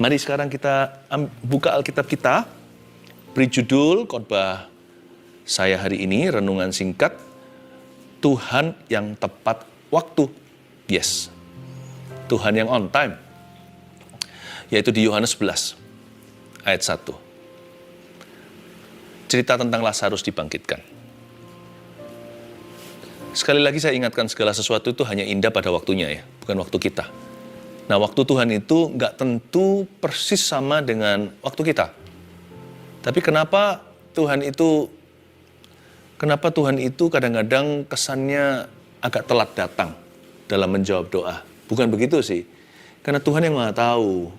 Mari sekarang kita buka Alkitab kita, beri judul khotbah saya hari ini, renungan singkat, Tuhan yang tepat waktu. Yes, Tuhan yang on time. Yaitu di Yohanes 11, ayat 1. Cerita tentang Lazarus dibangkitkan. Sekali lagi saya ingatkan, segala sesuatu itu hanya indah pada waktunya ya, bukan waktu kita. Nah, waktu Tuhan itu nggak tentu persis sama dengan waktu kita. Tapi kenapa Tuhan itu kadang-kadang kesannya agak telat datang dalam menjawab doa? Bukan begitu sih. Karena Tuhan yang Maha tahu.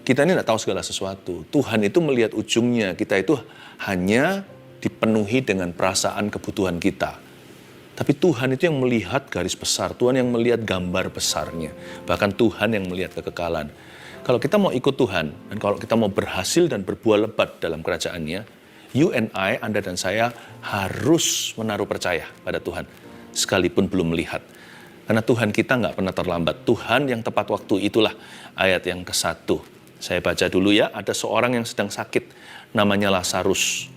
Kita ini nggak tahu segala sesuatu. Tuhan itu melihat ujungnya. Kita itu hanya dipenuhi dengan perasaan kebutuhan kita. Tapi Tuhan itu yang melihat garis besar, Tuhan yang melihat gambar besarnya. Bahkan Tuhan yang melihat kekekalan. Kalau kita mau ikut Tuhan, dan kalau kita mau berhasil dan berbuah lebat dalam kerajaannya, you and I, Anda dan saya, harus menaruh percaya pada Tuhan, sekalipun belum melihat. Karena Tuhan kita nggak pernah terlambat. Tuhan yang tepat waktu, itulah ayat yang ke-1. Saya baca dulu ya, ada seorang yang sedang sakit, namanya Lazarus.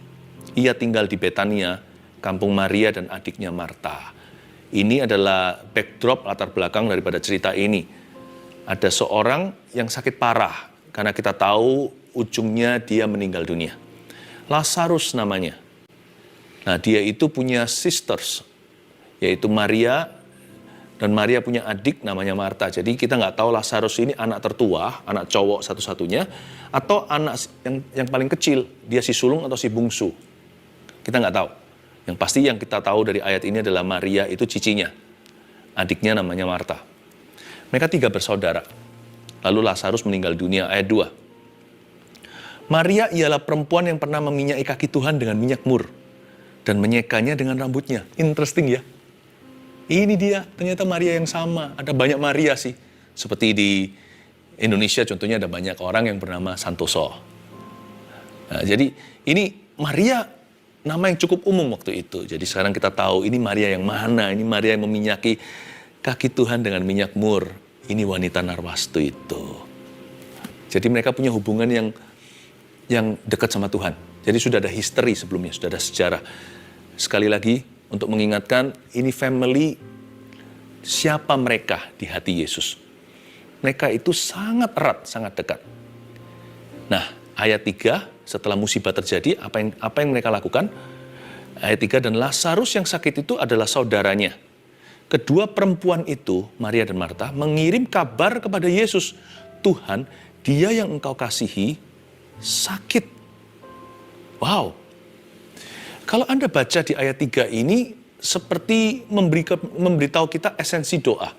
Ia tinggal di Betania, kampung Maria dan adiknya Marta. Ini adalah backdrop, latar belakang daripada cerita ini. Ada seorang yang sakit parah, karena kita tahu ujungnya dia meninggal dunia. Lazarus namanya. Nah, dia itu punya sisters, yaitu Maria, dan Maria punya adik namanya Marta. Jadi kita nggak tahu Lazarus ini anak tertua, anak cowok satu-satunya, atau anak yang paling kecil, dia si sulung atau si bungsu. Kita nggak tahu. Yang pasti yang kita tahu dari ayat ini adalah Maria itu cicinya. Adiknya namanya Marta. Mereka 3 bersaudara. Lalu Lazarus meninggal dunia, ayat 2. Maria ialah perempuan yang pernah meminyaki kaki Tuhan dengan minyak mur. Dan menyekanya dengan rambutnya. Interesting ya. Ini dia, ternyata Maria yang sama. Ada banyak Maria sih. Seperti di Indonesia contohnya ada banyak orang yang bernama Santoso. Nah, jadi ini Maria, nama yang cukup umum waktu itu. Jadi sekarang kita tahu ini Maria yang mana. Ini Maria yang meminyaki kaki Tuhan dengan minyak mur. Ini wanita Narwastu itu. Jadi mereka punya hubungan yang dekat sama Tuhan. Jadi sudah ada history sebelumnya, sudah ada sejarah. Sekali lagi untuk mengingatkan, ini family, siapa mereka di hati Yesus. Mereka itu sangat erat, sangat dekat. Nah, ayat 3, setelah musibah terjadi, apa yang mereka lakukan? Ayat 3, dan Lazarus yang sakit itu adalah saudaranya. Kedua perempuan itu, Maria dan Marta, mengirim kabar kepada Yesus. Tuhan, dia yang engkau kasihi, sakit. Wow. Kalau Anda baca di ayat 3 ini, seperti memberitahu kita esensi doa.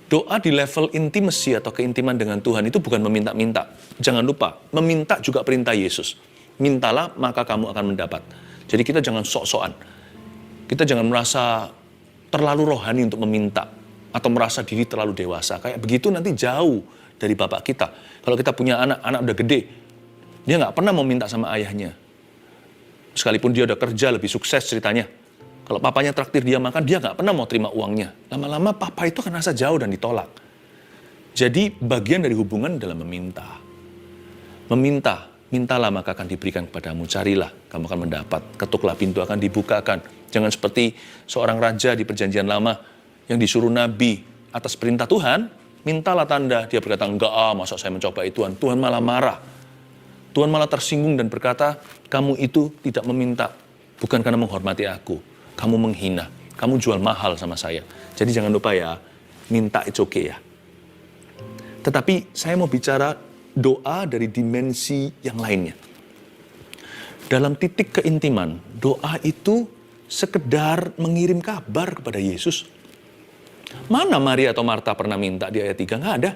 Doa di level intimacy atau keintiman dengan Tuhan itu bukan meminta-minta. Jangan lupa, meminta juga perintah Yesus. Mintalah maka kamu akan mendapat. Jadi kita jangan sok-sokan. Kita jangan merasa terlalu rohani untuk meminta. Atau merasa diri terlalu dewasa. Kayak begitu nanti jauh dari Bapak kita. Kalau kita punya anak udah gede. Dia nggak pernah mau minta sama ayahnya. Sekalipun dia udah kerja lebih sukses ceritanya. Kalau papanya traktir dia makan, dia nggak pernah mau terima uangnya. Lama-lama papa itu akan rasa jauh dan ditolak. Jadi bagian dari hubungan adalah meminta. Meminta, mintalah maka akan diberikan kepadamu. Carilah, kamu akan mendapat. Ketuklah, pintu akan dibukakan. Jangan seperti seorang raja di perjanjian lama yang disuruh nabi atas perintah Tuhan, mintalah tanda. Dia berkata, enggak masa saya mencoba itu Tuhan. Tuhan malah marah. Tuhan malah tersinggung dan berkata, kamu itu tidak meminta. Bukan karena menghormati aku. Kamu menghina, kamu jual mahal sama saya. Jadi jangan lupa ya, minta it's okay ya. Tetapi saya mau bicara doa dari dimensi yang lainnya. Dalam titik keintiman, doa itu sekedar mengirim kabar kepada Yesus. Mana Maria atau Marta pernah minta di ayat 3? Nggak ada.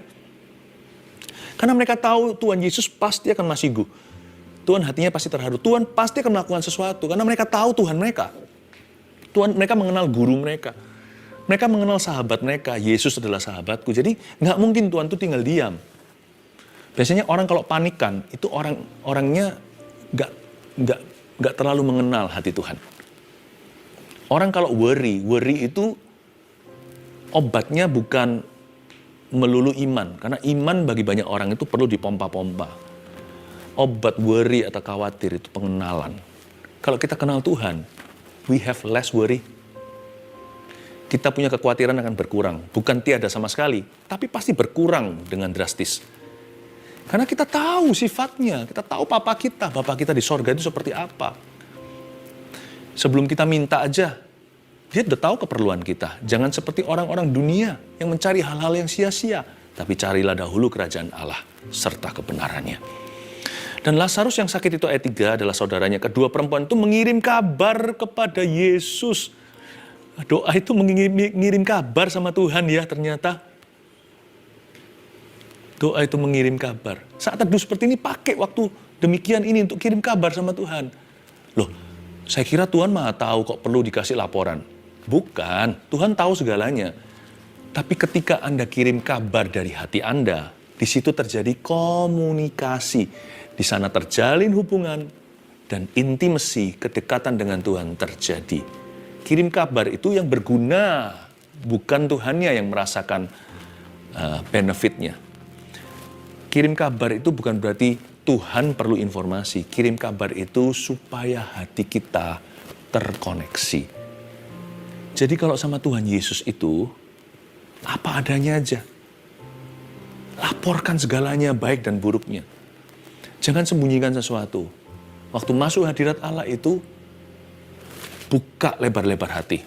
Karena mereka tahu Tuhan Yesus pasti akan masigu. Tuhan hatinya pasti terharu. Tuhan pasti akan melakukan sesuatu. Karena mereka tahu Tuhan mereka. Mereka mengenal guru mereka. Mereka mengenal sahabat mereka. Yesus adalah sahabatku. Jadi nggak mungkin Tuhan itu tinggal diam. Biasanya orang kalau panikan, itu orangnya nggak terlalu mengenal hati Tuhan. Orang kalau worry itu obatnya bukan melulu iman. Karena iman bagi banyak orang itu perlu dipompa-pompa. Obat worry atau khawatir itu pengenalan. Kalau kita kenal Tuhan, we have less worry. Kita punya kekhawatiran akan berkurang. Bukan tiada sama sekali, tapi pasti berkurang dengan drastis. Karena kita tahu sifatnya, kita tahu Bapa kita di sorga itu seperti apa. Sebelum kita minta aja, dia sudah tahu keperluan kita. Jangan seperti orang-orang dunia yang mencari hal-hal yang sia-sia. Tapi carilah dahulu kerajaan Allah serta kebenarannya. Dan Lazarus yang sakit itu ayat 3 adalah saudaranya. Kedua perempuan itu mengirim kabar kepada Yesus. Doa itu mengirim kabar sama Tuhan ya ternyata. Doa itu mengirim kabar. Saat teduh seperti ini pakai waktu demikian ini untuk kirim kabar sama Tuhan. Loh, saya kira Tuhan Maha tahu kok perlu dikasih laporan. Bukan, Tuhan tahu segalanya. Tapi ketika Anda kirim kabar dari hati Anda, di situ terjadi komunikasi. Di sana terjalin hubungan dan intimasi, kedekatan dengan Tuhan terjadi. Kirim kabar itu yang berguna, bukan Tuhannya yang merasakan benefitnya. Kirim kabar itu bukan berarti Tuhan perlu informasi. Kirim kabar itu supaya hati kita terkoneksi. Jadi kalau sama Tuhan Yesus itu, apa adanya aja. Laporkan segalanya baik dan buruknya. Jangan sembunyikan sesuatu. Waktu masuk hadirat Allah itu, buka lebar-lebar hati.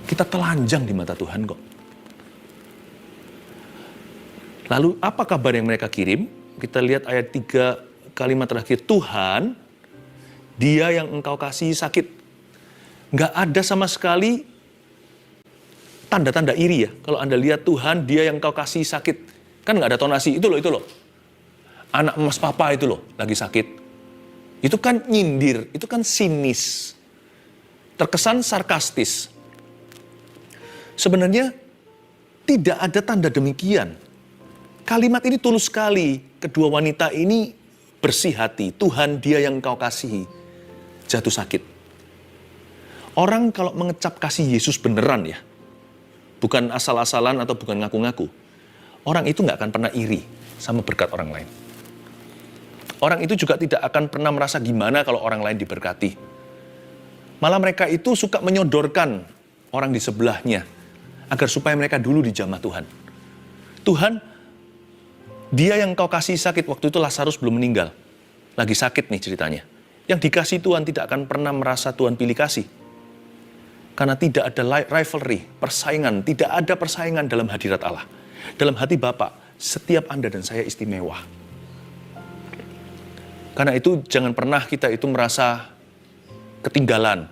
Kita telanjang di mata Tuhan kok. Lalu apa kabar yang mereka kirim? Kita lihat ayat 3 kalimat terakhir. Tuhan, dia yang engkau kasih sakit. Nggak ada sama sekali tanda-tanda iri ya. Kalau Anda lihat Tuhan, dia yang engkau kasih sakit. Kan nggak ada tonasi, itu loh. Anak emas papa itu loh, lagi sakit. Itu kan nyindir, itu kan sinis. Terkesan sarkastis. Sebenarnya tidak ada tanda demikian. Kalimat ini tulus sekali. Kedua wanita ini bersih hati. Tuhan dia yang engkau kasihi. Jatuh sakit. Orang kalau mengecap kasih Yesus beneran ya. Bukan asal-asalan atau bukan ngaku-ngaku. Orang itu nggak akan pernah iri sama berkat orang lain. Orang itu juga tidak akan pernah merasa gimana kalau orang lain diberkati. Malah mereka itu suka menyodorkan orang di sebelahnya. Agar supaya mereka dulu dijamah Tuhan. Tuhan, dia yang kau kasih sakit, waktu itu Lazarus belum meninggal. Lagi sakit nih ceritanya. Yang dikasih Tuhan tidak akan pernah merasa Tuhan pilih kasih. Karena tidak ada rivalry, persaingan. Tidak ada persaingan dalam hadirat Allah. Dalam hati Bapa, setiap Anda dan saya istimewa. Karena itu jangan pernah kita itu merasa ketinggalan.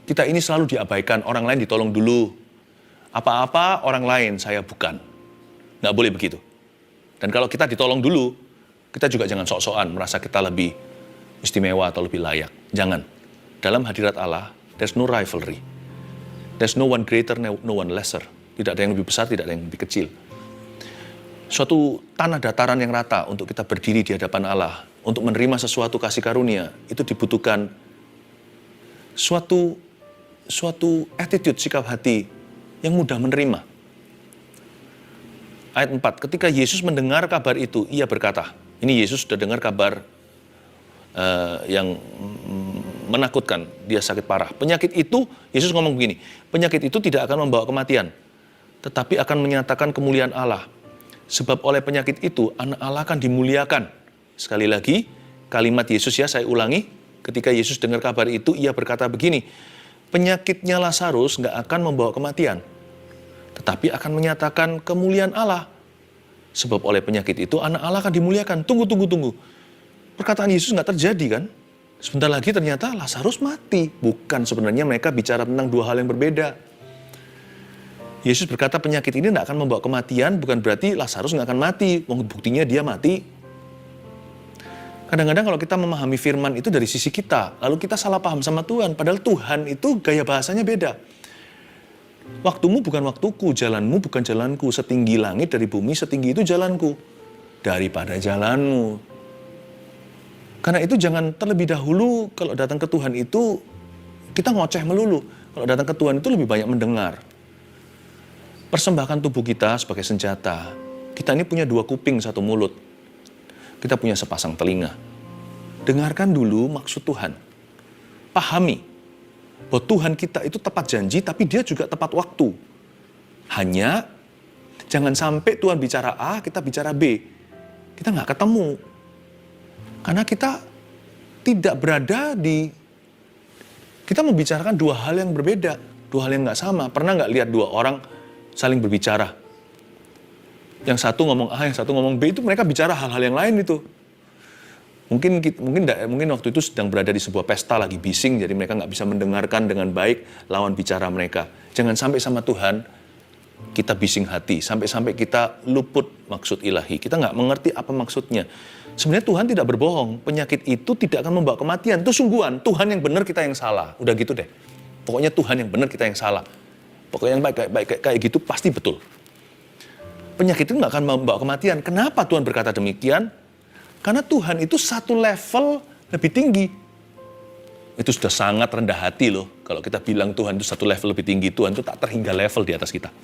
Kita ini selalu diabaikan, orang lain ditolong dulu. Apa-apa orang lain, saya bukan. Nggak boleh begitu. Dan kalau kita ditolong dulu, kita juga jangan sok-sokan merasa kita lebih istimewa atau lebih layak. Jangan. Dalam hadirat Allah, there's no rivalry. There's no one greater, no one lesser. Tidak ada yang lebih besar, tidak ada yang lebih kecil. Suatu tanah dataran yang rata untuk kita berdiri di hadapan Allah, untuk menerima sesuatu kasih karunia, itu dibutuhkan suatu attitude, sikap hati yang mudah menerima. Ayat 4, ketika Yesus mendengar kabar itu, ia berkata, ini Yesus sudah dengar kabar yang menakutkan, dia sakit parah. Penyakit itu, Yesus ngomong begini, penyakit itu tidak akan membawa kematian, tetapi akan menyatakan kemuliaan Allah. Sebab oleh penyakit itu, anak Allah akan dimuliakan. Sekali lagi, kalimat Yesus ya, saya ulangi, ketika Yesus dengar kabar itu, ia berkata begini, penyakitnya Lazarus nggak akan membawa kematian, tetapi akan menyatakan kemuliaan Allah. Sebab oleh penyakit itu anak Allah akan dimuliakan. Tunggu. Perkataan Yesus nggak terjadi kan? Sebentar lagi ternyata Lazarus mati. Bukan, sebenarnya mereka bicara tentang dua hal yang berbeda. Yesus berkata penyakit ini nggak akan membawa kematian, bukan berarti Lazarus nggak akan mati. Buktinya dia mati. Kadang-kadang kalau kita memahami firman itu dari sisi kita, lalu kita salah paham sama Tuhan. Padahal Tuhan itu gaya bahasanya beda. Waktumu bukan waktuku, jalanmu bukan jalanku. Setinggi langit dari bumi, setinggi itu jalanku daripada jalanmu. Karena itu jangan terlebih dahulu kalau datang ke Tuhan itu kita ngoceh melulu. Kalau datang ke Tuhan itu lebih banyak mendengar. Persembahkan tubuh kita sebagai senjata. Kita ini punya 2 kuping, 1 mulut. Kita punya sepasang telinga. Dengarkan dulu maksud Tuhan. Pahami bahwa Tuhan kita itu tepat janji, tapi dia juga tepat waktu. Hanya jangan sampai Tuhan bicara A, kita bicara B. Kita nggak ketemu. Karena kita tidak berada di... Kita membicarakan 2 hal yang berbeda. 2 hal yang nggak sama. Pernah nggak lihat 2 orang saling berbicara? Yang satu ngomong A, yang satu ngomong B, itu mereka bicara hal-hal yang lain itu. Mungkin waktu itu sedang berada di sebuah pesta lagi bising, jadi mereka nggak bisa mendengarkan dengan baik lawan bicara mereka. Jangan sampai sama Tuhan kita bising hati, sampai-sampai kita luput maksud ilahi. Kita nggak mengerti apa maksudnya. Sebenarnya Tuhan tidak berbohong, penyakit itu tidak akan membawa kematian. Itu sungguhan, Tuhan yang benar, kita yang salah. Udah gitu deh. Pokoknya Tuhan yang benar, kita yang salah. Pokoknya yang baik kayak gitu pasti betul. Penyakit itu nggak akan membawa kematian. Kenapa Tuhan berkata demikian? Karena Tuhan itu 1 level lebih tinggi. Itu sudah sangat rendah hati loh. Kalau kita bilang Tuhan itu 1 level lebih tinggi, Tuhan itu tak terhingga level di atas kita.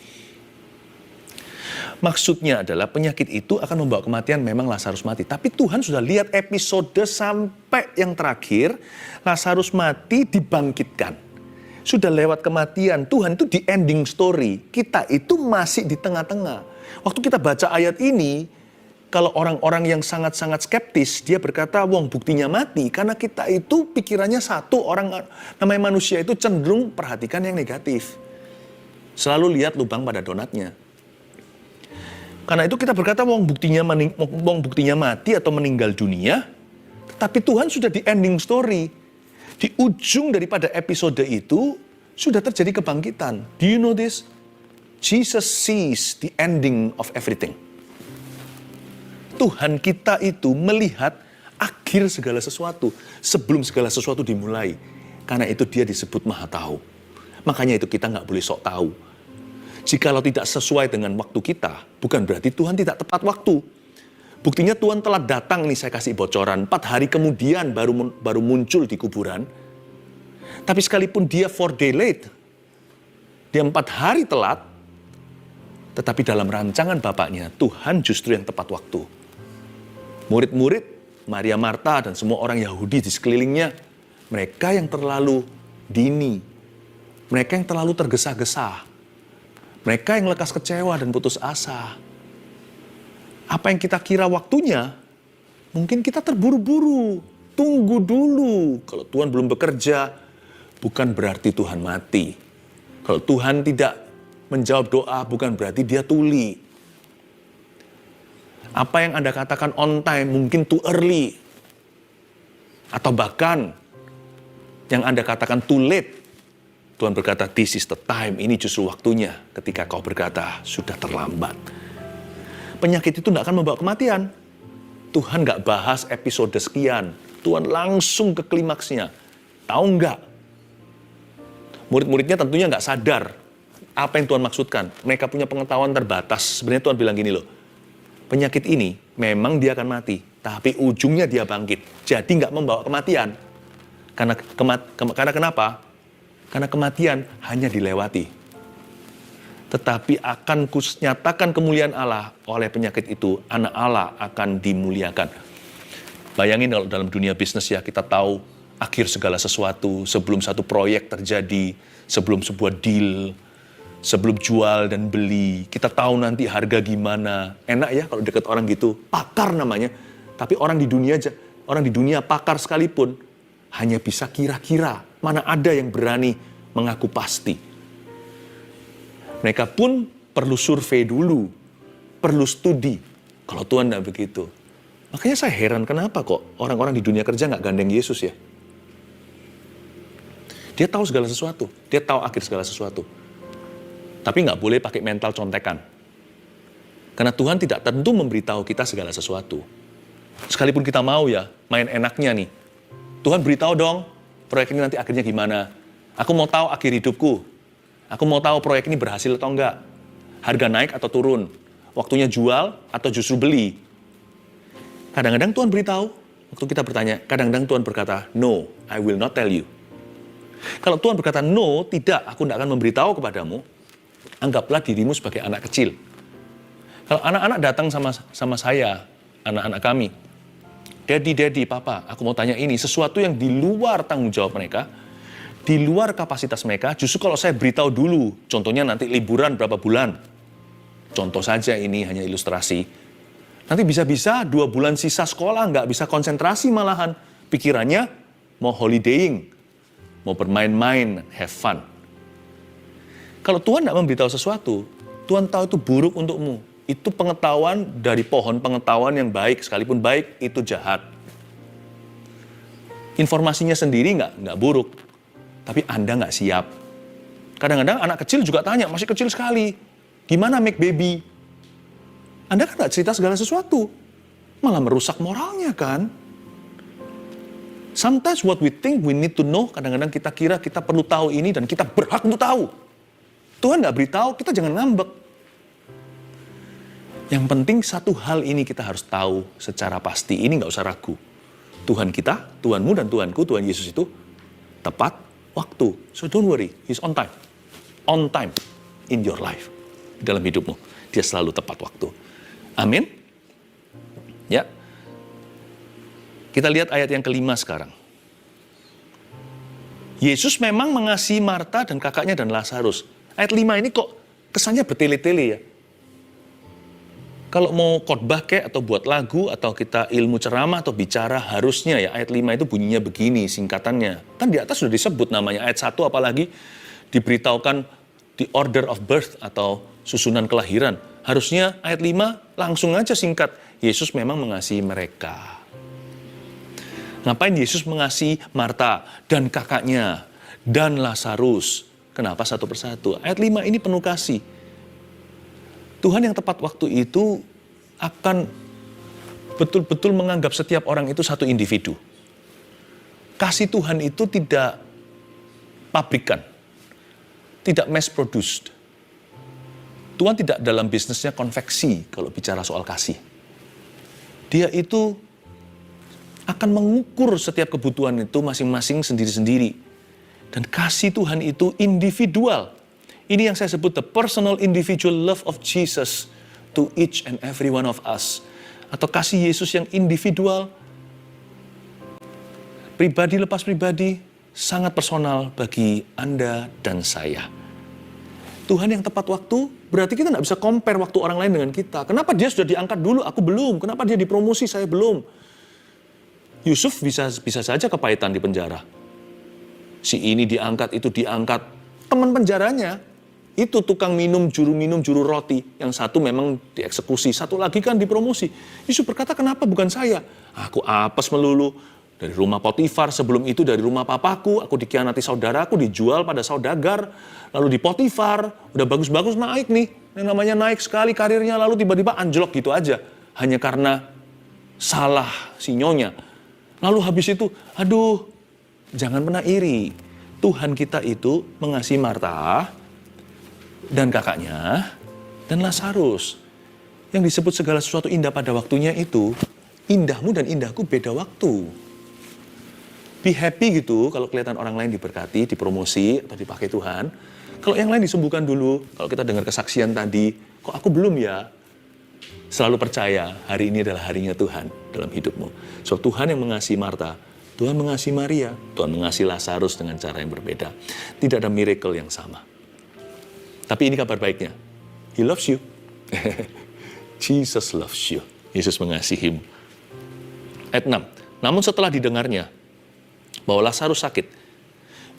Maksudnya adalah penyakit itu akan membawa kematian, memang Lazarus mati. Tapi Tuhan sudah lihat episode sampai yang terakhir, Lazarus mati dibangkitkan. Sudah lewat kematian, Tuhan itu di ending story. Kita itu masih di tengah-tengah. Waktu kita baca ayat ini, kalau orang-orang yang sangat-sangat skeptis, dia berkata, wong buktinya mati. Karena kita itu pikirannya satu, orang namanya manusia itu cenderung perhatikan yang negatif. Selalu lihat lubang pada donatnya. Karena itu kita berkata, wong buktinya mati atau meninggal dunia, tapi Tuhan sudah di ending story. Di ujung daripada episode itu, sudah terjadi kebangkitan. Do you know this? Jesus sees the ending of everything. Tuhan kita itu melihat akhir segala sesuatu sebelum segala sesuatu dimulai. Karena itu dia disebut Maha Tahu. Makanya itu kita nggak boleh sok tahu. Jikalau tidak sesuai dengan waktu kita, bukan berarti Tuhan tidak tepat waktu. Buktinya Tuhan telah datang nih, saya kasih bocoran. 4 hari kemudian baru muncul di kuburan. Tapi sekalipun dia 4 day late, dia 4 hari telat, tetapi dalam rancangan Bapaknya, Tuhan justru yang tepat waktu. Murid-murid, Maria Marta dan semua orang Yahudi di sekelilingnya, mereka yang terlalu dini, mereka yang terlalu tergesa-gesa, mereka yang lekas kecewa dan putus asa. Apa yang kita kira waktunya, mungkin kita terburu-buru. Tunggu dulu. Kalau Tuhan belum bekerja, bukan berarti Tuhan mati. Kalau Tuhan tidak menjawab doa, bukan berarti dia tuli. Apa yang Anda katakan on time, mungkin too early. Atau bahkan, yang Anda katakan too late. Tuhan berkata, this is the time, ini justru waktunya. Ketika kau berkata, sudah terlambat. Penyakit itu tidak akan membawa kematian. Tuhan nggak bahas episode sekian. Tuhan langsung ke klimaksnya. Tahu nggak? Murid-muridnya tentunya nggak sadar apa yang Tuhan maksudkan. Mereka punya pengetahuan terbatas. Sebenarnya Tuhan bilang gini loh. Penyakit ini memang dia akan mati. Tapi ujungnya dia bangkit. Jadi nggak membawa kematian. Karena kenapa? Karena kematian hanya dilewati. Tetapi akan kunyatakan kemuliaan Allah oleh penyakit itu, anak Allah akan dimuliakan. Bayangin kalau dalam dunia bisnis ya, kita tahu akhir segala sesuatu, sebelum satu proyek terjadi, sebelum sebuah deal, sebelum jual dan beli, kita tahu nanti harga gimana. Enak ya kalau deket orang gitu, pakar namanya. Tapi orang di dunia pakar sekalipun, hanya bisa kira-kira, mana ada yang berani mengaku pasti. Mereka pun perlu survei dulu, perlu studi. Kalau Tuhan tidak begitu. Makanya saya heran kenapa kok orang-orang di dunia kerja nggak gandeng Yesus ya. Dia tahu segala sesuatu, dia tahu akhir segala sesuatu. Tapi nggak boleh pakai mental contekan. Karena Tuhan tidak tentu memberitahu kita segala sesuatu. Sekalipun kita mau ya, main enaknya nih. Tuhan beritahu dong, proyek ini nanti akhirnya gimana. Aku mau tahu akhir hidupku. Aku mau tahu proyek ini berhasil atau enggak. Harga naik atau turun. Waktunya jual atau justru beli. Kadang-kadang Tuhan beritahu. Waktu kita bertanya, kadang-kadang Tuhan berkata, no, I will not tell you. Kalau Tuhan berkata, no, tidak, aku tidak akan memberitahu kepadamu. Anggaplah dirimu sebagai anak kecil. Kalau anak-anak datang sama saya, anak-anak kami, Daddy, Papa, aku mau tanya ini, sesuatu yang di luar tanggung jawab mereka, di luar kapasitas mereka, justru kalau saya beritahu dulu, contohnya nanti liburan berapa bulan, contoh saja ini hanya ilustrasi, nanti bisa-bisa 2 bulan sisa sekolah nggak bisa konsentrasi malahan, pikirannya mau holidaying, mau bermain-main, have fun. Kalau Tuhan tidak memberitahu sesuatu, Tuhan tahu itu buruk untukmu. Itu pengetahuan dari pohon pengetahuan yang baik, sekalipun baik itu jahat. Informasinya sendiri nggak buruk, tapi Anda nggak siap. Kadang-kadang anak kecil juga tanya, masih kecil sekali, gimana make baby? Anda kan nggak cerita segala sesuatu, malah merusak moralnya kan? Sometimes what we think we need to know, kadang-kadang kita kira kita perlu tahu ini dan kita berhak untuk tahu. Tuhan nggak beritahu, kita jangan ngambek. Yang penting satu hal ini kita harus tahu secara pasti, ini nggak usah ragu. Tuhan kita, Tuhanmu dan Tuhanku, Tuhan Yesus itu tepat waktu. So don't worry, He's on time. On time in your life. Dalam hidupmu, Dia selalu tepat waktu. Amin. Ya. Kita lihat ayat yang kelima sekarang. Yesus memang mengasihi Marta dan kakaknya dan Lazarus. Ayat 5 ini kok kesannya bertele-tele ya. Kalau mau khotbah atau buat lagu atau kita ilmu ceramah atau bicara harusnya ya ayat 5 itu bunyinya begini singkatannya. Kan di atas sudah disebut namanya ayat 1 apalagi diberitahukan the order of birth atau susunan kelahiran. Harusnya ayat 5 langsung aja singkat. Yesus memang mengasihi mereka. Ngapain Yesus mengasihi Marta dan kakaknya dan Lazarus? Kenapa satu persatu? Ayat 5 ini penuh kasih. Tuhan yang tepat waktu itu akan betul-betul menganggap setiap orang itu satu individu. Kasih Tuhan itu tidak pabrikan, tidak mass produced. Tuhan tidak dalam bisnisnya konveksi kalau bicara soal kasih. Dia itu akan mengukur setiap kebutuhan itu masing-masing sendiri-sendiri. Dan kasih Tuhan itu individual. Ini yang saya sebut the personal individual love of Jesus to each and every one of us. Atau kasih Yesus yang individual, pribadi lepas pribadi, sangat personal bagi Anda dan saya. Tuhan yang tepat waktu, berarti kita nggak bisa compare waktu orang lain dengan kita. Kenapa dia sudah diangkat dulu, aku belum? Kenapa dia dipromosi, saya belum? Yusuf bisa saja kepahitan di penjara. Si ini diangkat, itu diangkat. Teman penjaranya, itu tukang minum, juru roti. Yang satu memang dieksekusi, satu lagi kan dipromosi. Yusuf berkata, kenapa bukan saya? Aku apes melulu. Dari rumah Potifar, sebelum itu dari rumah papaku, aku dikhianati saudaraku, dijual pada saudagar. Lalu di Potifar, udah bagus-bagus naik nih. Yang namanya naik sekali karirnya, lalu tiba-tiba anjlok gitu aja. Hanya karena salah si nyonya. Lalu habis itu, aduh, jangan pernah iri. Tuhan kita itu mengasihi Marta dan kakaknya dan Lazarus. Yang disebut segala sesuatu indah pada waktunya itu, indahmu dan indahku beda waktu. Be happy gitu kalau kelihatan orang lain diberkati, dipromosi atau dipakai Tuhan. Kalau yang lain disembuhkan dulu, kalau kita dengar kesaksian tadi, kok aku belum ya? Selalu percaya hari ini adalah harinya Tuhan dalam hidupmu. So Tuhan yang mengasihi Marta, Tuhan mengasihi Maria, Tuhan mengasihi Lazarus dengan cara yang berbeda. Tidak ada miracle yang sama. Tapi ini kabar baiknya. He loves you. Jesus loves you. Yesus mengasihimu. Ayat 6. Namun setelah didengarnya bahwa Lazarus sakit,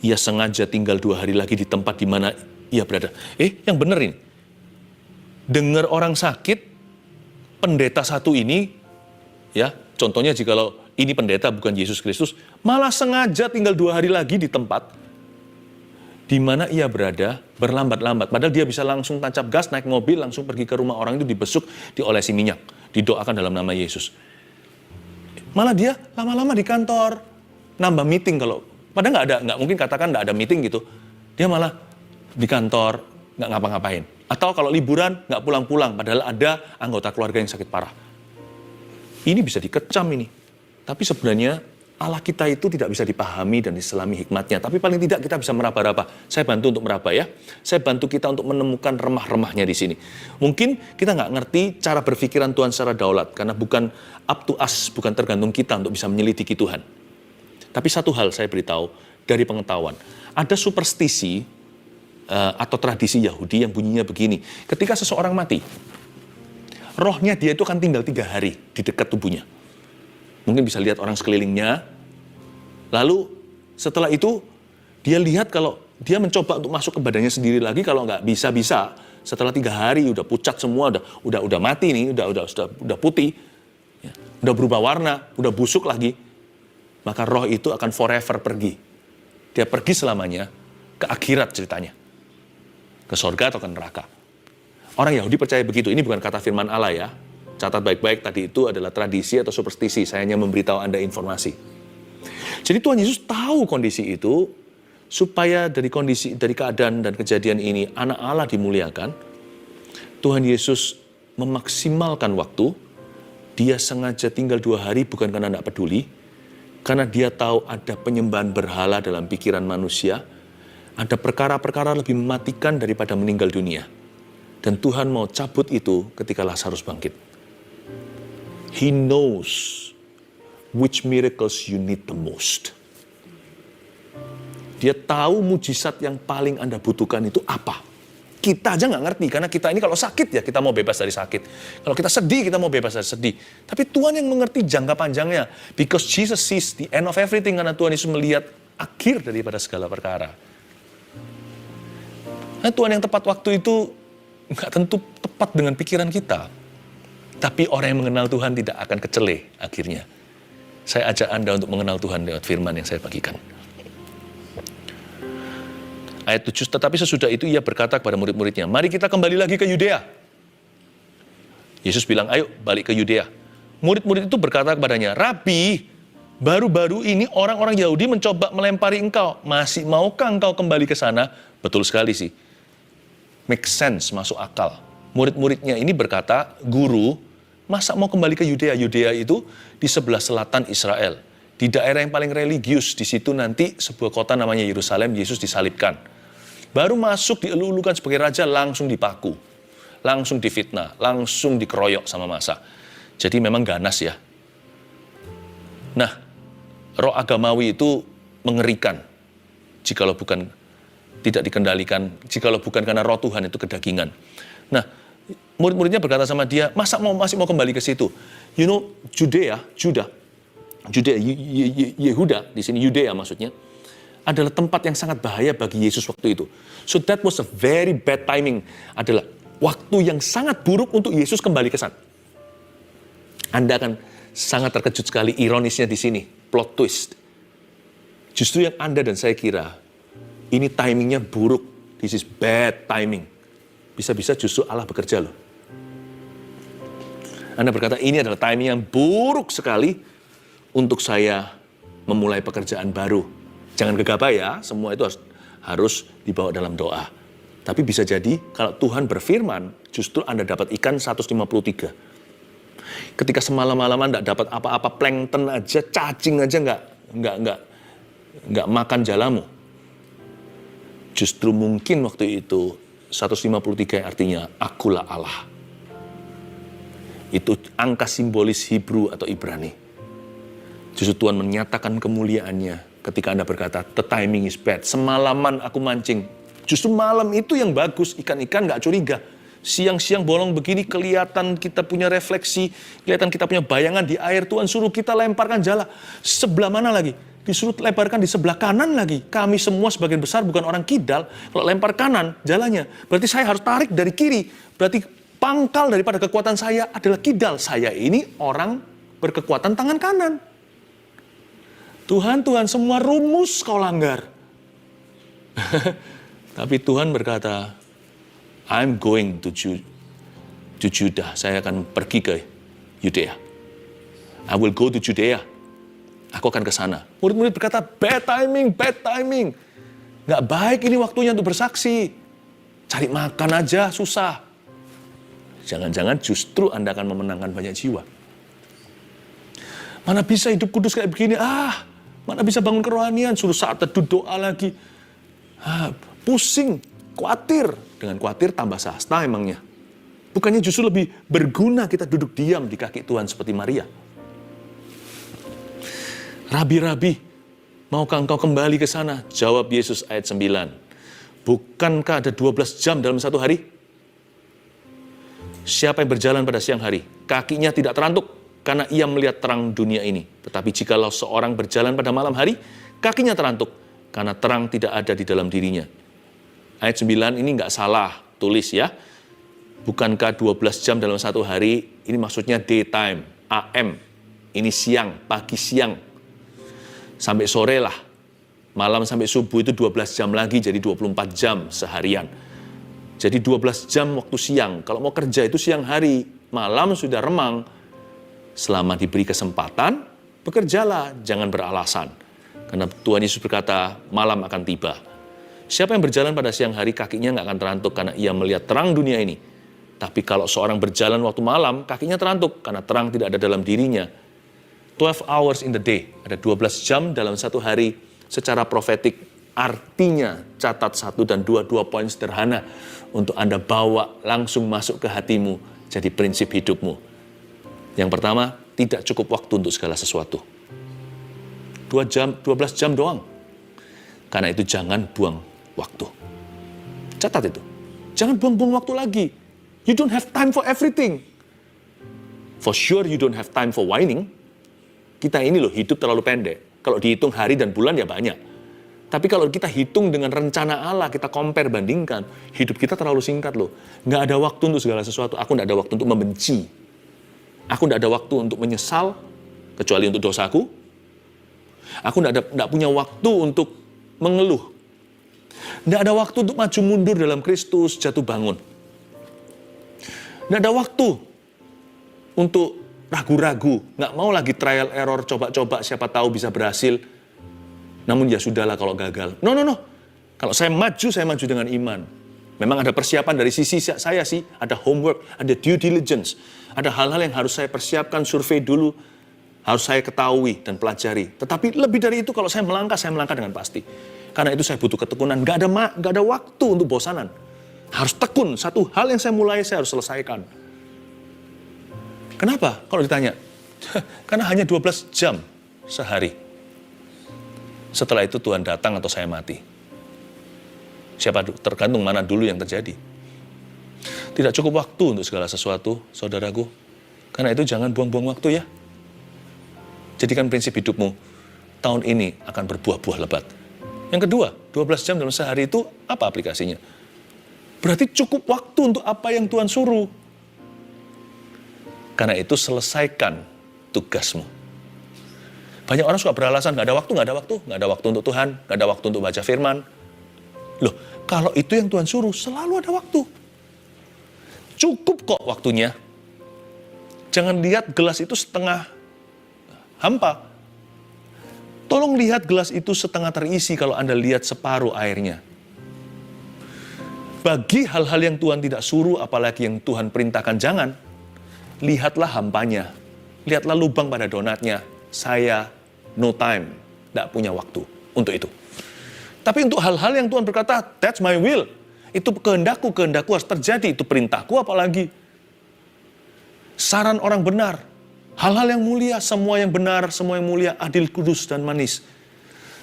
ia sengaja tinggal 2 hari lagi di tempat di mana ia berada. Yang bener ini. Dengar orang sakit, pendeta satu ini, ya, contohnya jikalau ini pendeta bukan Yesus Kristus, malah sengaja tinggal 2 hari lagi di tempat di mana ia berada berlambat-lambat. Padahal dia bisa langsung tancap gas, naik mobil, langsung pergi ke rumah orang itu dibesuk, diolesi minyak, didoakan dalam nama Yesus. Malah dia lama-lama di kantor, nambah meeting kalau, padahal nggak mungkin katakan nggak ada meeting gitu. Dia malah di kantor, nggak ngapa-ngapain. Atau kalau liburan, nggak pulang-pulang, padahal ada anggota keluarga yang sakit parah. Ini bisa dikecam ini. Tapi sebenarnya Allah kita itu tidak bisa dipahami dan diselami hikmatnya. Tapi paling tidak kita bisa meraba-raba. Saya bantu untuk meraba ya. Saya bantu kita untuk menemukan remah-remahnya di sini. Mungkin kita nggak ngerti cara berpikiran Tuhan secara daulat. Karena bukan up to us, bukan tergantung kita untuk bisa menyelidiki Tuhan. Tapi satu hal saya beritahu dari pengetahuan. Ada superstisi atau tradisi Yahudi yang bunyinya begini. Ketika seseorang mati, rohnya dia itu akan tinggal 3 hari di dekat tubuhnya. Mungkin bisa lihat orang sekelilingnya. Lalu setelah itu dia lihat kalau dia mencoba untuk masuk ke badannya sendiri lagi, kalau nggak bisa. Setelah 3 hari udah pucat semua, udah mati nih, udah putih, ya, udah berubah warna, udah busuk lagi. Maka roh itu akan forever pergi. Dia pergi selamanya ke akhirat ceritanya. Ke sorga atau ke neraka. Orang Yahudi percaya begitu. Ini bukan kata firman Allah ya. Catat baik-baik, tadi itu adalah tradisi atau superstisi. Saya hanya memberitahu Anda informasi. Jadi Tuhan Yesus tahu kondisi itu, supaya dari keadaan dan kejadian ini, anak Allah dimuliakan. Tuhan Yesus memaksimalkan waktu. Dia sengaja tinggal 2 hari bukan karena tidak peduli, karena dia tahu ada penyembahan berhala dalam pikiran manusia. Ada perkara-perkara lebih mematikan daripada meninggal dunia. Dan Tuhan mau cabut itu ketika Lazarus bangkit. He knows which miracles you need the most. Dia tahu mujizat yang paling Anda butuhkan itu apa. Kita aja nggak ngerti, karena kita ini kalau sakit ya kita mau bebas dari sakit. Kalau kita sedih, kita mau bebas dari sedih. Tapi Tuhan yang mengerti jangka panjangnya. Because Jesus sees the end of everything, karena Tuhan Yesus melihat akhir daripada segala perkara. Nah, Tuhan yang tepat waktu itu nggak tentu tepat dengan pikiran kita. Tapi orang yang mengenal Tuhan tidak akan kecele akhirnya. Saya ajak Anda untuk mengenal Tuhan lewat firman yang saya bagikan. Ayat 7, tetapi sesudah itu ia berkata kepada murid-muridnya, mari kita kembali lagi ke Yudea. Yesus bilang, ayo balik ke Yudea. Murid-murid itu berkata kepadanya, Rabi, baru-baru ini orang-orang Yahudi mencoba melempari engkau. Masih maukah engkau kembali ke sana? Betul sekali sih. Make sense, masuk akal. Murid-muridnya ini berkata, guru, masa mau kembali ke Yudea? Yudea itu di sebelah selatan Israel. Di daerah yang paling religius, di situ nanti sebuah kota namanya Yerusalem, Yesus disalibkan. Baru masuk dielu-elukan sebagai raja, langsung dipaku. Langsung difitnah, langsung dikeroyok sama massa. Jadi memang ganas ya. Nah, roh agamawi itu mengerikan. Jikalau bukan tidak dikendalikan, jikalau bukan karena roh Tuhan itu kedagingan. Nah, murid-muridnya berkata sama dia, masa masih mau kembali ke situ? You know, Yehuda, di sini Yudea maksudnya, adalah tempat yang sangat bahaya bagi Yesus waktu itu. So that was a very bad timing. Adalah waktu yang sangat buruk untuk Yesus kembali ke sana. Anda akan sangat terkejut sekali ironisnya di sini, plot twist. Justru yang Anda dan saya kira, ini timingnya buruk. This is bad timing. Bisa-bisa justru Allah bekerja loh. Anda berkata, ini adalah timing yang buruk sekali untuk saya memulai pekerjaan baru. Jangan gegabah ya, semua itu harus dibawa dalam doa. Tapi bisa jadi kalau Tuhan berfirman, justru Anda dapat ikan 153. Ketika semalam-malaman tidak dapat apa-apa, plankton aja, cacing aja nggak makan jalamu. Justru mungkin waktu itu 153 artinya akulah Allah. Itu angka simbolis Hebrew atau Ibrani. Justru Tuhan menyatakan kemuliaannya ketika Anda berkata, the timing is bad. Semalaman aku mancing. Justru malam itu yang bagus, ikan-ikan nggak curiga. Siang-siang bolong begini kelihatan kita punya refleksi, kelihatan kita punya bayangan di air. Tuhan suruh kita lemparkan jala. Sebelah mana lagi? Disuruh lemparkan di sebelah kanan lagi. Kami semua sebagian besar bukan orang kidal. Kalau lempar kanan jalannya, berarti saya harus tarik dari kiri. Berarti pangkal daripada kekuatan saya adalah kidal. Saya ini orang berkekuatan tangan kanan. Tuhan, semua rumus kau langgar. Tapi Tuhan berkata, I'm going to Judah. Saya akan pergi ke Yudea. I will go to Judea. Aku akan ke sana. Murid-murid berkata, bad timing. Nggak baik ini waktunya untuk bersaksi. Cari makan aja, susah. Jangan-jangan justru Anda akan memenangkan banyak jiwa. Mana bisa hidup kudus kayak begini? Mana bisa bangun kerohanian? Suruh saat teduh doa lagi. Pusing, khawatir. Dengan khawatir tambah sasta emangnya. Bukannya justru lebih berguna kita duduk diam di kaki Tuhan seperti Maria. Rabi-rabi, maukah engkau kembali ke sana? Jawab Yesus ayat 9. Bukankah ada 12 jam dalam satu hari? Siapa yang berjalan pada siang hari, kakinya tidak terantuk karena ia melihat terang dunia ini. Tetapi jikalau seorang berjalan pada malam hari, kakinya terantuk karena terang tidak ada di dalam dirinya. Ayat 9 ini nggak salah tulis ya. Bukankah 12 jam dalam satu hari, ini maksudnya daytime, AM. Ini siang, pagi siang. Sampai sore lah. Malam sampai subuh itu 12 jam lagi, jadi 24 jam seharian. Jadi 12 jam waktu siang. Kalau mau kerja itu siang hari, malam sudah remang. Selama diberi kesempatan, bekerjalah, jangan beralasan. Karena Tuhan Yesus berkata, malam akan tiba. Siapa yang berjalan pada siang hari, kakinya nggak akan terantuk karena ia melihat terang dunia ini. Tapi kalau seorang berjalan waktu malam, kakinya terantuk karena terang tidak ada dalam dirinya. 12 hours in the day, ada 12 jam dalam satu hari. Secara profetik, artinya catat 1 dan 2 poin sederhana untuk Anda bawa langsung masuk ke hatimu, jadi prinsip hidupmu. Yang pertama, tidak cukup waktu untuk segala sesuatu. 12 jam doang. Karena itu jangan buang waktu. Catat itu. Jangan buang-buang waktu lagi. You don't have time for everything. For sure you don't have time for whining. Kita ini loh hidup terlalu pendek. Kalau dihitung hari dan bulan ya banyak. Tapi kalau kita hitung dengan rencana Allah, kita compare, bandingkan, hidup kita terlalu singkat loh. Nggak ada waktu untuk segala sesuatu. Aku nggak ada waktu untuk membenci. Aku nggak ada waktu untuk menyesal, kecuali untuk dosaku. Aku nggak punya waktu untuk mengeluh. Nggak ada waktu untuk maju mundur dalam Kristus, jatuh bangun. Nggak ada waktu untuk ragu-ragu, nggak mau lagi trial error, coba-coba, siapa tahu bisa berhasil. Namun ya sudahlah kalau gagal. No. Kalau saya maju dengan iman. Memang ada persiapan dari sisi saya sih, ada homework, ada due diligence. Ada hal-hal yang harus saya persiapkan, survei dulu, harus saya ketahui dan pelajari. Tetapi lebih dari itu kalau saya melangkah dengan pasti. Karena itu saya butuh ketekunan, nggak ada waktu untuk bosanan. Harus tekun, satu hal yang saya mulai saya harus selesaikan. Kenapa? Kalau ditanya, karena hanya 12 jam sehari. Setelah itu Tuhan datang atau saya mati. Tergantung mana dulu yang terjadi. Tidak cukup waktu untuk segala sesuatu, saudaraku. Karena itu jangan buang-buang waktu ya. Jadikan prinsip hidupmu, tahun ini akan berbuah-buah lebat. Yang kedua, 12 jam dalam sehari itu apa aplikasinya? Berarti cukup waktu untuk apa yang Tuhan suruh. Karena itu selesaikan tugasmu. Banyak orang suka beralasan, nggak ada waktu untuk Tuhan, nggak ada waktu untuk baca firman. Loh, kalau itu yang Tuhan suruh, selalu ada waktu. Cukup kok waktunya. Jangan lihat gelas itu setengah hampa. Tolong lihat gelas itu setengah terisi kalau Anda lihat separuh airnya. Bagi hal-hal yang Tuhan tidak suruh, apalagi yang Tuhan perintahkan jangan, lihatlah hampanya. Lihatlah lubang pada donatnya. Saya no time, tidak punya waktu untuk itu. Tapi untuk hal-hal yang Tuhan berkata, that's my will. Itu kehendakku harus terjadi. Itu perintahku apalagi. Saran orang benar. Hal-hal yang mulia, semua yang benar, semua yang mulia, adil, kudus, dan manis.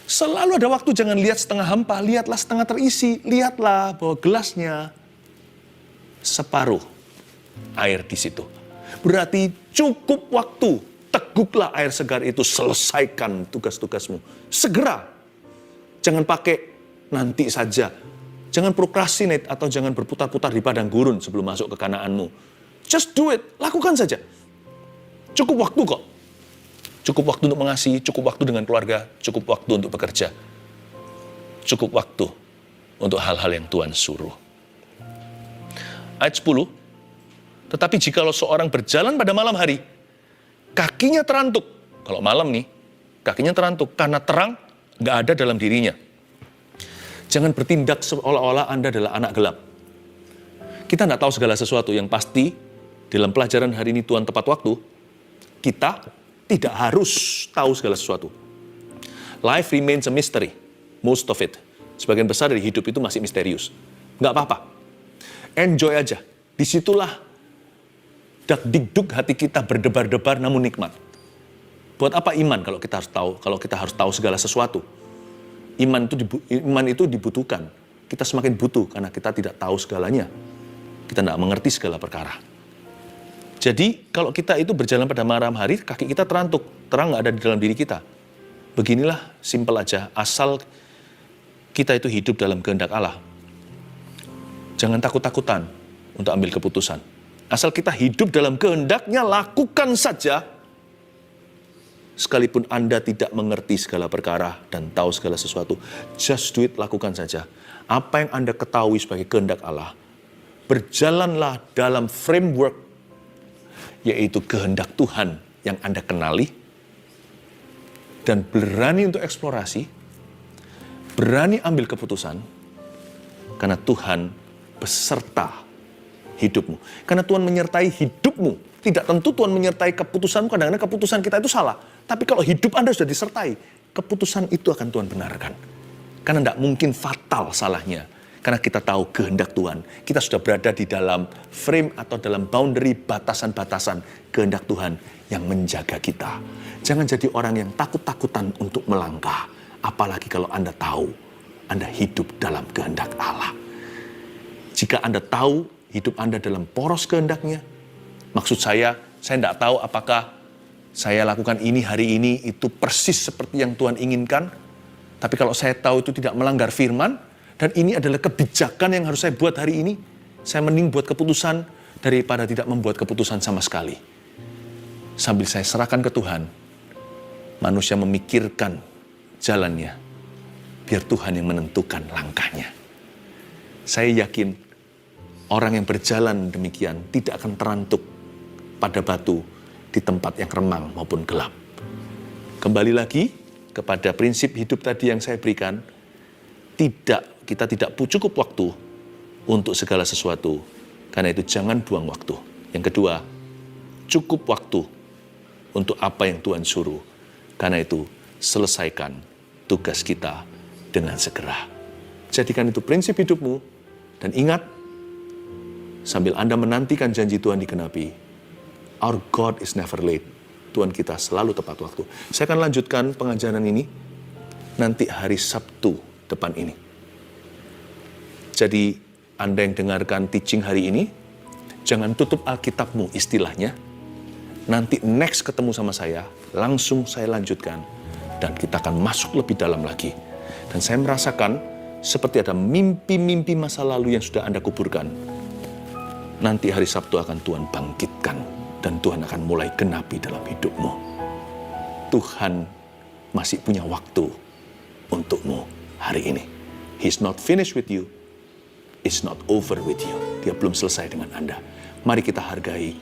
Selalu ada waktu, jangan lihat setengah hampa, lihatlah setengah terisi. Lihatlah bahwa gelasnya separuh air di situ. Berarti cukup waktu, teguklah air segar itu, selesaikan tugas-tugasmu. Segera. Jangan pakai nanti saja. Jangan procrastinate atau jangan berputar-putar di padang gurun sebelum masuk ke Kanaanmu. Just do it, lakukan saja. Cukup waktu kok. Cukup waktu untuk mengasihi, cukup waktu dengan keluarga, cukup waktu untuk bekerja. Cukup waktu untuk hal-hal yang Tuhan suruh. Ayat 10, tetapi jikalau seorang berjalan pada malam hari, kakinya terantuk. Kalau malam nih, kakinya terantuk karena terang nggak ada dalam dirinya. Jangan bertindak seolah-olah Anda adalah anak gelap. Kita nggak tahu segala sesuatu, yang pasti dalam pelajaran hari ini Tuhan tepat waktu, kita tidak harus tahu segala sesuatu. Life remains a mystery, most of it. Sebagian besar dari hidup itu masih misterius. Nggak apa-apa. Enjoy aja. Disitulah dak-dikduk hati kita berdebar-debar namun nikmat. Buat apa iman kalau kita harus tahu segala sesuatu? Iman itu dibutuhkan. Kita semakin butuh karena kita tidak tahu segalanya. Kita tidak mengerti segala perkara. Jadi kalau kita itu berjalan pada malam hari, kaki kita terantuk, terang nggak ada di dalam diri kita. Beginilah simpel aja, asal kita itu hidup dalam kehendak Allah. Jangan takut-takutan untuk ambil keputusan. Asal kita hidup dalam kehendaknya, lakukan saja. Sekalipun Anda tidak mengerti segala perkara dan tahu segala sesuatu, just do it, lakukan saja. Apa yang Anda ketahui sebagai kehendak Allah, berjalanlah dalam framework, yaitu kehendak Tuhan yang Anda kenali, dan berani untuk eksplorasi, berani ambil keputusan, karena Tuhan beserta hidupmu. Karena Tuhan menyertai hidupmu. Tidak tentu Tuhan menyertai keputusanmu, kadang-kadang keputusan kita itu salah. Tapi kalau hidup Anda sudah disertai, keputusan itu akan Tuhan benarkan. Karena tidak mungkin fatal salahnya. Karena kita tahu kehendak Tuhan. Kita sudah berada di dalam frame atau dalam boundary, batasan-batasan kehendak Tuhan yang menjaga kita. Jangan jadi orang yang takut-takutan untuk melangkah. Apalagi kalau Anda tahu, Anda hidup dalam kehendak Allah. Jika Anda tahu hidup Anda dalam poros kehendaknya, maksud saya tidak tahu apakah saya lakukan ini hari ini itu persis seperti yang Tuhan inginkan. Tapi kalau saya tahu itu tidak melanggar firman, dan ini adalah kebijakan yang harus saya buat hari ini, saya mending buat keputusan daripada tidak membuat keputusan sama sekali. Sambil saya serahkan ke Tuhan, manusia memikirkan jalannya, biar Tuhan yang menentukan langkahnya. Saya yakin orang yang berjalan demikian tidak akan terantuk pada batu di tempat yang remang maupun gelap. Kembali lagi kepada prinsip hidup tadi yang saya berikan, kita tidak cukup waktu untuk segala sesuatu. Karena itu jangan buang waktu. Yang kedua, cukup waktu untuk apa yang Tuhan suruh. Karena itu selesaikan tugas kita dengan segera. Jadikan itu prinsip hidupmu. Dan ingat, sambil Anda menantikan janji Tuhan digenapi, our God is never late. Tuhan kita selalu tepat waktu. Saya akan lanjutkan pengajaran ini nanti hari Sabtu depan ini. Jadi Anda yang dengarkan teaching hari ini, jangan tutup Alkitabmu istilahnya. Nanti next ketemu sama saya, langsung saya lanjutkan. Dan kita akan masuk lebih dalam lagi. Dan saya merasakan seperti ada mimpi-mimpi masa lalu yang sudah Anda kuburkan. Nanti hari Sabtu akan Tuhan bangkitkan. Dan Tuhan akan mulai genapi dalam hidupmu. Tuhan masih punya waktu untukmu hari ini. He's not finished with you. It's not over with you. Dia belum selesai dengan Anda. Mari kita hargai